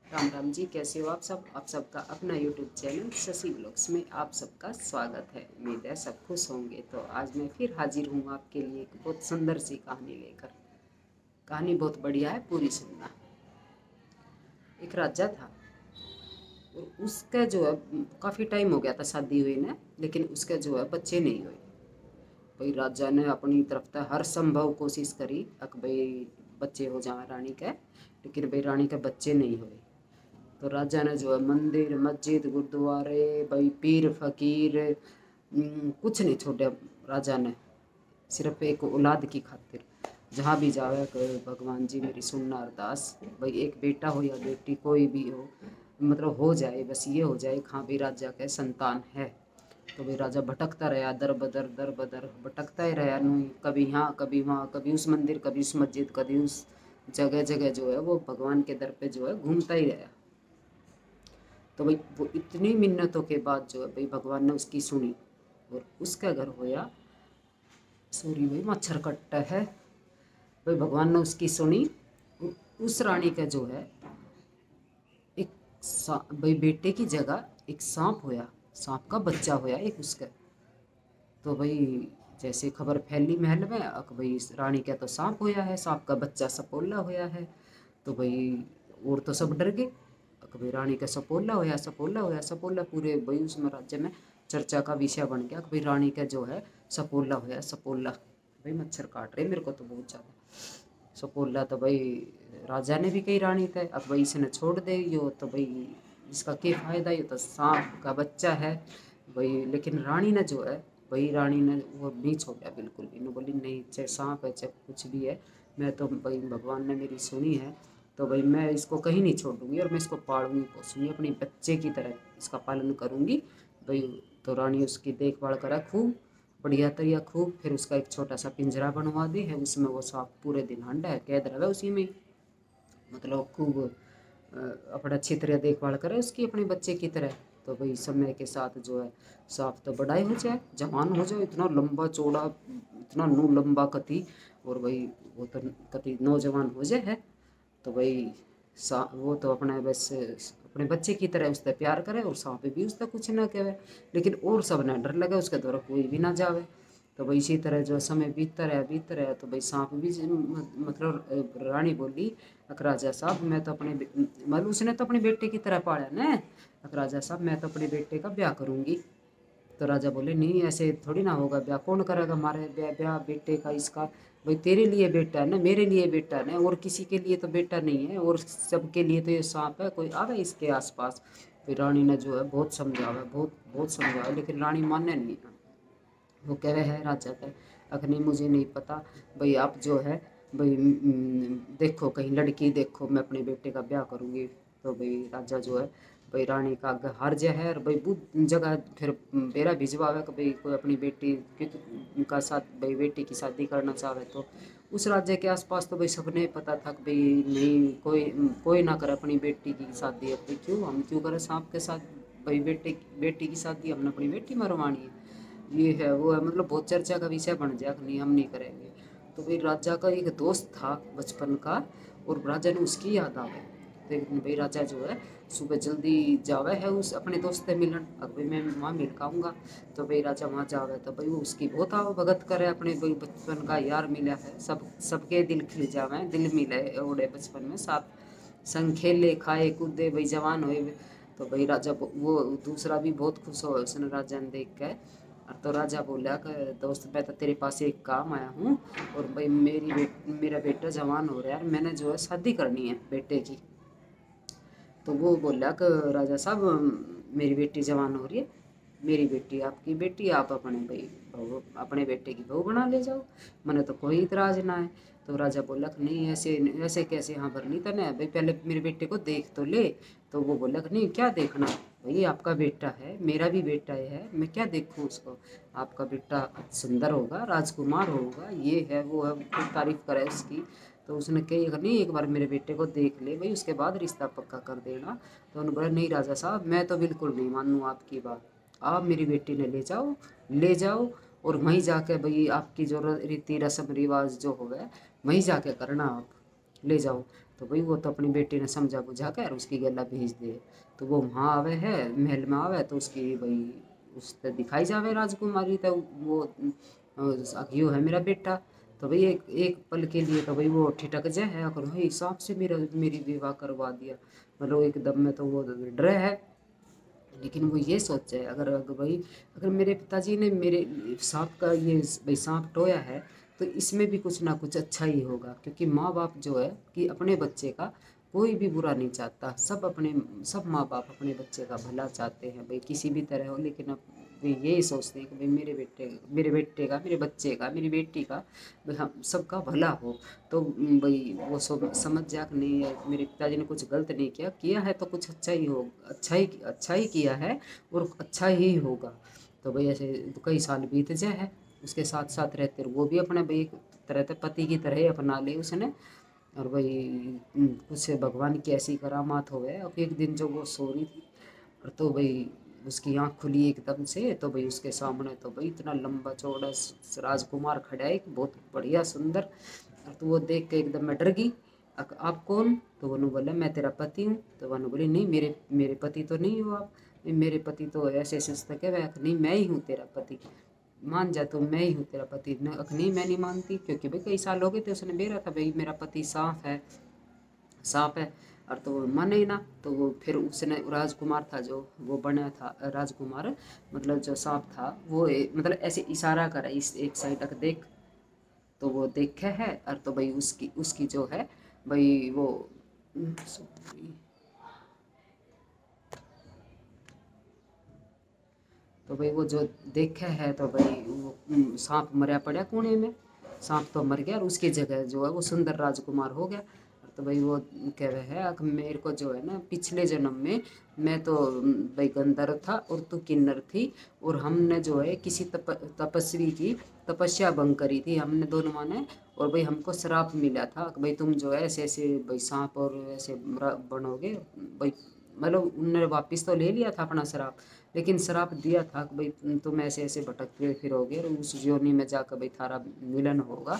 राम राम जी, कैसे हो आप सब। आप सबका अपना यूट्यूब चैनल शशि ब्लॉग्स में आप सबका स्वागत है। उम्मीद है सब खुश होंगे। तो आज मैं फिर हाजिर हूँ आपके लिए एक बहुत सुंदर सी कहानी लेकर। कहानी बहुत बढ़िया है, पूरी सुनना। एक राजा था और उसका जो है काफ़ी टाइम हो गया था शादी हुई ने, लेकिन उसके जो है बच्चे नहीं हुए। भाई राजा ने अपनी तरफ से हर संभव कोशिश करी कि भाई बच्चे हो जाए रानी के, लेकिन भाई रानी के बच्चे नहीं हुए। तो राजा ने जो है मंदिर मस्जिद गुरुद्वारे भाई पीर फकीर कुछ नहीं छोड़ा। राजा ने सिर्फ एक औलाद की खातिर जहाँ भी जावे कहे भगवान जी मेरी सुनना अरदास, भाई एक बेटा हो या बेटी कोई भी हो, मतलब हो जाए, बस ये हो जाए हाँ भी राजा के संतान है। तो भाई राजा भटकता रहा, दर बदर भटकता ही रहा। नहीं कभी यहाँ कभी वहाँ, कभी उस मंदिर कभी उस मस्जिद कभी उस जगह जगह जो है वो भगवान के दर पे जो है घूमता ही रहा। तो भाई वो इतनी मिन्नतों के बाद जो है भाई भगवान ने उसकी सुनी और उसका घर होया। सॉरी भाई मच्छर कट्टा है। भाई भगवान ने उसकी सुनी। उस रानी का जो है एक भाई बेटे की जगह एक सांप होया, सांप का बच्चा होया एक उसका। तो भाई जैसे खबर फैली महल में भाई इस रानी का तो सांप होया है, सांप का बच्चा सपोला होया है। तो भाई और तो सब डर गए कि भाई रानी का सपोला होया सपोला होया सपोला, पूरे भाई उसमें राज्य में चर्चा का विषय बन गया कि भाई रानी का जो है सपोला होया सपोला। भाई मच्छर काट रहे मेरे को तो बहुत ज़्यादा। सपोला तो भाई राजा ने भी कही रानी थे अब भाई इसने छोड़ दे यो, तो भाई इसका क्या फ़ायदा, ये तो सांप का बच्चा है भाई। लेकिन रानी ने जो है भाई रानी ने वो नहीं छोड़ा बिल्कुल भी, नहीं बोली नहीं चाहे सांप है चाहे कुछ भी है, मैं तो भाई भगवान ने मेरी सुनी है तो भाई मैं इसको कहीं नहीं छोड़ूंगी और मैं इसको पालूंगी पोसूंगी अपने बच्चे की तरह इसका पालन करूंगी भाई। तो रानी उसकी देखभाल करा खूब बढ़िया तरिया खूब, फिर उसका एक छोटा सा पिंजरा बनवा दी है, उसमें वो सांप पूरे दिन अंडा है कैद रहे उसी में, मतलब खूब अपना अच्छी तरह देखभाल करे उसकी अपने बच्चे की तरह। तो भाई समय के साथ जो है सांप तो बड़ा ही हो जाए जवान हो जाए, इतना लंबा चौड़ा इतना नू लंबा कति, और भाई वो तो कति नौजवान हो जाए है। तो भाई वो तो अपने बस अपने बच्चे की तरह उससे प्यार करे और सांप भी उससे कुछ ना कहे, लेकिन और सब ना डर लगे उसके द्वारा कोई भी ना जावे। तो भाई इसी तरह जो समय बीतता रहा तो भाई सांप भी मतलब रानी बोली राजा साहब मैं तो अपने मतलब उसने तो अपने बेटे की तरह पाला ना, राजा साहब मैं तो अपने बेटे का ब्याह करूँगी। तो राजा बोले नहीं ऐसे थोड़ी ना होगा, ब्याह कौन करेगा हमारे ब्याह ब्याह बेटे का इसका, भाई तेरे लिए बेटा है ना मेरे लिए बेटा है ना, और किसी के लिए तो बेटा नहीं है, और सबके लिए तो ये सांप है, कोई आवे इसके आसपास। फिर रानी ने जो है बहुत समझावा बहुत बहुत समझाया, लेकिन रानी माने नहीं। वो कह रहे हैं राजा का अखनी मुझे नहीं पता भाई आप जो है भाई देखो कहीं लड़की देखो मैं अपने बेटे का ब्याह करूँगी। तो भाई राजा जो है भाई रानी का आगे हार जा है और भाई बहुत जगह फिर बेरा भिजवावे कि भाई कोई अपनी बेटी का साथ भाई बेटी की शादी करना चाहे। तो उस राज्य के आसपास तो भाई सबने पता था कि भाई नहीं कोई कोई ना करे अपनी बेटी की शादी, अब भाई क्यों हम क्यों करें सांप के साथ भाई बेटे बेटी की शादी, हमने अपनी बेटी मरवानी है, ये है वो है, मतलब बहुत चर्चा का विषय बन जाए नहीं हम नहीं करेंगे। तो फिर राजा का एक दोस्त था बचपन का और राजा ने उसकी याद आवे, तो एक दिन भाई राजा जो है सुबह जल्दी जावे है उस अपने दोस्त से मिलन, अब भाई मैं वहाँ मिल पाऊँगा। तो भाई राजा वहाँ जावे तो भाई वो उसकी बहुत आओ भगत करे, अपने भाई बचपन का यार मिला है, सबके दिल खिल जावे दिल मिले ओढ़े बचपन में साथ संग खेले खाए कूदे भाई जवान हुए। तो भाई राजा वो दूसरा भी बहुत खुश हो उसने राजा ने देख के। तो राजा बोला कि दोस्त मैं तो तेरे पास एक काम आया हूँ और भाई मेरा बेटा जवान हो रहा है और मैंने जो है शादी करनी है बेटे की। तो वो बोला कि राजा साहब मेरी बेटी जवान हो रही है, मेरी बेटी आपकी बेटी आप अपने भाई बहू अपने बेटे की बहू बना ले जाओ, मैंने तो कोई इतराज़ ना है। तो राजा बोला कि नहीं ऐसे ऐसे कैसे, हाँ भरनी तो नहीं भाई पहले मेरे बेटे को देख तो ले। तो वो बोला कि नहीं क्या देखना भाई आपका बेटा है मेरा भी बेटा है मैं क्या देखूँ उसको, आपका बेटा सुंदर होगा राजकुमार होगा ये है वो है खूब तारीफ करे उसकी। तो उसने कही अगर नहीं एक बार मेरे बेटे को देख ले भाई उसके बाद रिश्ता पक्का कर देना। तो उन्होंने बोला नहीं राजा साहब मैं तो बिल्कुल नहीं मानूँ आपकी बात, आप मेरी बेटी ने ले जाओ और वहीं जाके भाई आपकी जो रीति रस्म रिवाज जो हो गए वहीं जाके करना आप। ले जाओ। तो भाई वो तो अपनी बेटी ने समझा बुझा कर उसकी गला भेज दे। तो वो वहाँ आवे है, महल में आवे तो उसकी भाई उससे दिखाई जावे राजकुमारी, तो वो यो है मेरा बेटा। तो भाई एक एक पल के लिए तो भाई वो ठिठक जाए है, अगर भाई हिसाब से मेरी विवाह करवा दिया, मतलब एकदम में तो वो डरे है। लेकिन वो ये सोचे अगर भाई अगर मेरे पिताजी ने मेरे सांप का ये भाई सांप टोया है, तो इसमें भी कुछ ना कुछ अच्छा ही होगा, क्योंकि माँ बाप जो है कि अपने बच्चे का कोई भी बुरा नहीं चाहता, सब माँ बाप अपने बच्चे का भला चाहते हैं भाई किसी भी तरह हो। लेकिन अब वे यही सोचते हैं कि भाई मेरे बेटे का, मेरे बच्चे का, मेरी बेटी का भाई हम सबका भला हो। तो भाई वो सब समझ जा कि नहीं है, मेरे पिताजी ने कुछ गलत नहीं किया, किया है तो कुछ अच्छा ही हो, अच्छा ही किया है और अच्छा ही होगा। तो भाई ऐसे कई साल बीत जाए है, उसके साथ साथ रहते वो भी अपने भाई एक तरह से पति की तरह ही अपना ले उसने। और भाई कुछ भगवान की ऐसी करामात हो गए, अब एक दिन जो वो सो रही थी, और तो भाई उसकी आँख खुली एकदम से, तो भाई उसके सामने तो भाई इतना लंबा चौड़ा राजकुमार खड़ा है, एक बहुत बढ़िया सुंदर। और तो वो देख के एकदम मैं डर गई। आप कौन? तो वनु बोला मैं तेरा पति हूँ। तो वनु बोली नहीं, मेरे मेरे पति तो नहीं हो आप। मेरे पति तो ऐसे ऐसे उसने कहा, नहीं मैं ही हूँ तेरा पति, मान जा तो मैं ही हूँ तेरा पति। नहीं मैं नहीं मानती, क्योंकि भाई कई साल हो गए थे उसने बेरा था भाई मेरा पति सांप है। और तो वो माने ही ना। तो वो फिर उसने राजकुमार था जो वो बना था राजकुमार, मतलब जो सांप था वो मतलब ऐसे इशारा करा इस एक साइड तक देख। तो वो देखे है, और तो भाई उसकी उसकी जो है भाई वो तो भाई वो जो देखे है, तो भाई वो सांप मरया पड़ा कोने में, सांप तो मर गया और उसकी जगह जो है वो सुंदर राजकुमार हो गया। तो भाई वो कह रहे है कि मेरे को जो है ना पिछले जन्म में मैं तो भाई गंधर्व था और तू किन्नर थी, और हमने जो है किसी तपस्वी की तपस्या भंग करी थी हमने दोनों माने। और भाई हमको श्राप मिला था कि भाई तुम जो है ऐसे ऐसे भाई सांप और ऐसे बनोगे भाई। मतलब उनने वापिस तो ले लिया था अपना श्राप, लेकिन श्राप दिया था कि भाई तुम ऐसे ऐसे भटकते फिरोगे और उस योनि में जाकर भाई थारा मिलन होगा।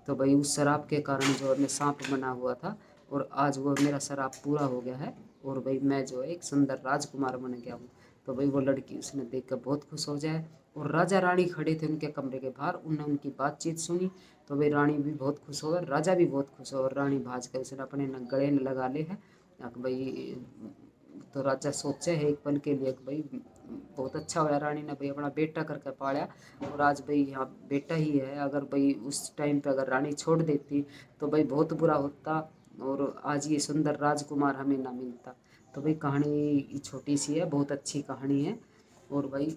तो भाई उस शराब के कारण जो है मैं सांप बना हुआ था, और आज वो मेरा शराब पूरा हो गया है, और भाई मैं जो है एक सुंदर राजकुमार बन गया हूँ। तो भाई वो लड़की उसने देख कर बहुत खुश हो जाए, और राजा रानी खड़े थे उनके कमरे के बाहर, उनने उनकी बातचीत सुनी। तो भाई रानी भी बहुत खुश हो गई, राजा भी बहुत खुश हो, और रानी भाज कर उसने अपने गले में लगा ले है भाई। तो राजा सोचे है एक पल के लिए कि भाई बहुत अच्छा हुआ रानी ने भाई अपना बेटा करके पाला, और आज भाई यहाँ बेटा ही है। अगर भाई उस टाइम पे अगर रानी छोड़ देती तो भाई बहुत बुरा होता, और आज ये सुंदर राजकुमार हमें ना मिलता। तो भाई कहानी छोटी सी है, बहुत अच्छी कहानी है, और भाई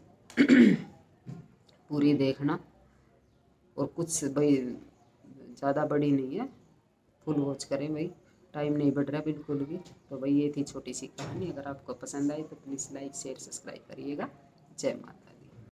पूरी देखना। और कुछ भाई ज़्यादा बड़ी नहीं है, फुल वॉच करें भाई, टाइम नहीं बढ़ रहा बिल्कुल भी। तो भाई ये थी छोटी सी कहानी, अगर आपको पसंद आई तो प्लीज़ लाइक शेयर सब्सक्राइब करिएगा। जय माता।